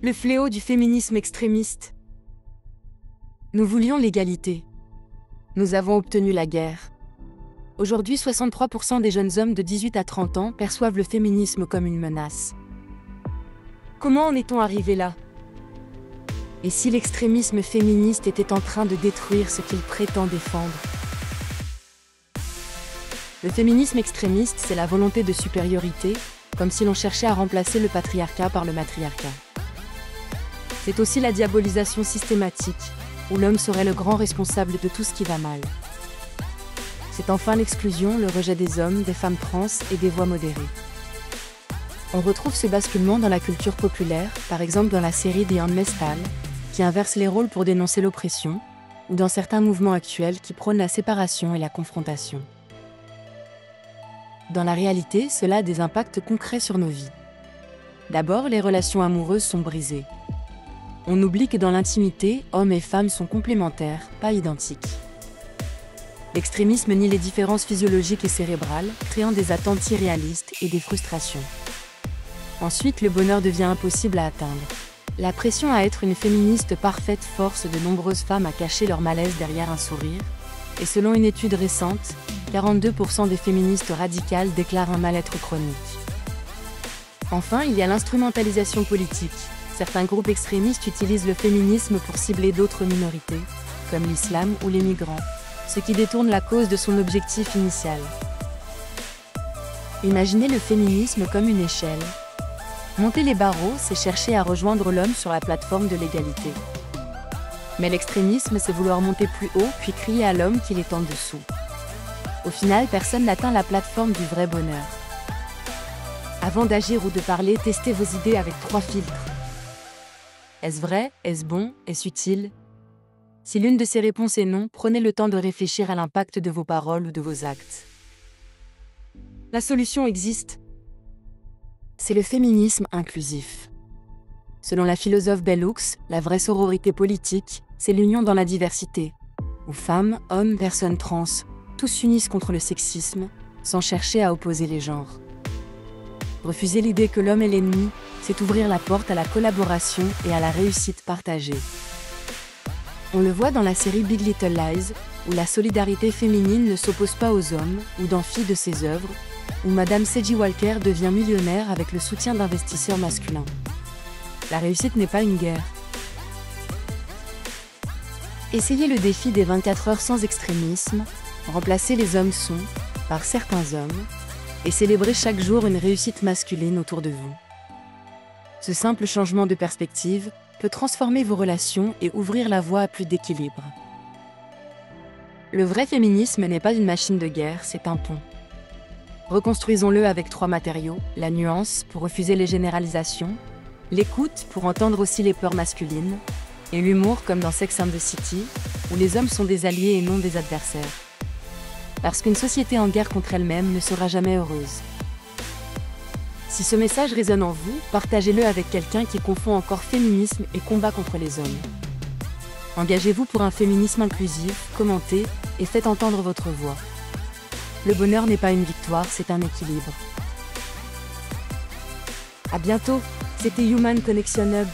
Le fléau du féminisme extrémiste. Nous voulions l'égalité. Nous avons obtenu la guerre. Aujourd'hui, 63% des jeunes hommes de 18 à 30 ans perçoivent le féminisme comme une menace. Comment en est-on arrivé là? Et si l'extrémisme féministe était en train de détruire ce qu'il prétend défendre? Le féminisme extrémiste, c'est la volonté de supériorité, comme si l'on cherchait à remplacer le patriarcat par le matriarcat. C'est aussi la diabolisation systématique, où l'homme serait le grand responsable de tout ce qui va mal. C'est enfin l'exclusion, le rejet des hommes, des femmes trans et des voix modérées. On retrouve ce basculement dans la culture populaire, par exemple dans la série The Handmaid's Tale, qui inverse les rôles pour dénoncer l'oppression, ou dans certains mouvements actuels qui prônent la séparation et la confrontation. Dans la réalité, cela a des impacts concrets sur nos vies. D'abord, les relations amoureuses sont brisées. On oublie que dans l'intimité, hommes et femmes sont complémentaires, pas identiques. L'extrémisme nie les différences physiologiques et cérébrales, créant des attentes irréalistes et des frustrations. Ensuite, le bonheur devient impossible à atteindre. La pression à être une féministe parfaite force de nombreuses femmes à cacher leur malaise derrière un sourire. Et selon une étude récente, 42% des féministes radicales déclarent un mal-être chronique. Enfin, il y a l'instrumentalisation politique. Certains groupes extrémistes utilisent le féminisme pour cibler d'autres minorités, comme l'islam ou les migrants, ce qui détourne la cause de son objectif initial. Imaginez le féminisme comme une échelle. Monter les barreaux, c'est chercher à rejoindre l'homme sur la plateforme de l'égalité. Mais l'extrémisme, c'est vouloir monter plus haut, puis crier à l'homme qu'il est en dessous. Au final, personne n'atteint la plateforme du vrai bonheur. Avant d'agir ou de parler, testez vos idées avec 3 filtres. Est-ce vrai? Est-ce bon? Est-ce utile? Si l'une de ces réponses est non, prenez le temps de réfléchir à l'impact de vos paroles ou de vos actes. La solution existe. C'est le féminisme inclusif. Selon la philosophe Bell Hooks, la vraie sororité politique, c'est l'union dans la diversité, où femmes, hommes, personnes trans, tous s'unissent contre le sexisme, sans chercher à opposer les genres. Refuser l'idée que l'homme est l'ennemi, c'est ouvrir la porte à la collaboration et à la réussite partagée. On le voit dans la série Big Little Lies, où la solidarité féminine ne s'oppose pas aux hommes, ou dans Filles de ses œuvres, où Madame C.J. Walker devient millionnaire avec le soutien d'investisseurs masculins. La réussite n'est pas une guerre. Essayez le défi des 24 heures sans extrémisme, remplacez les hommes sont, par certains hommes, et célébrez chaque jour une réussite masculine autour de vous. Ce simple changement de perspective peut transformer vos relations et ouvrir la voie à plus d'équilibre. Le vrai féminisme n'est pas une machine de guerre, c'est un pont. Reconstruisons-le avec 3 matériaux, la nuance pour refuser les généralisations, l'écoute pour entendre aussi les peurs masculines, et l'humour comme dans Sex and the City, où les hommes sont des alliés et non des adversaires. Parce qu'une société en guerre contre elle-même ne sera jamais heureuse. Si ce message résonne en vous, partagez-le avec quelqu'un qui confond encore féminisme et combat contre les hommes. Engagez-vous pour un féminisme inclusif, commentez et faites entendre votre voix. Le bonheur n'est pas une victoire, c'est un équilibre. À bientôt, c'était Human Connection Hub.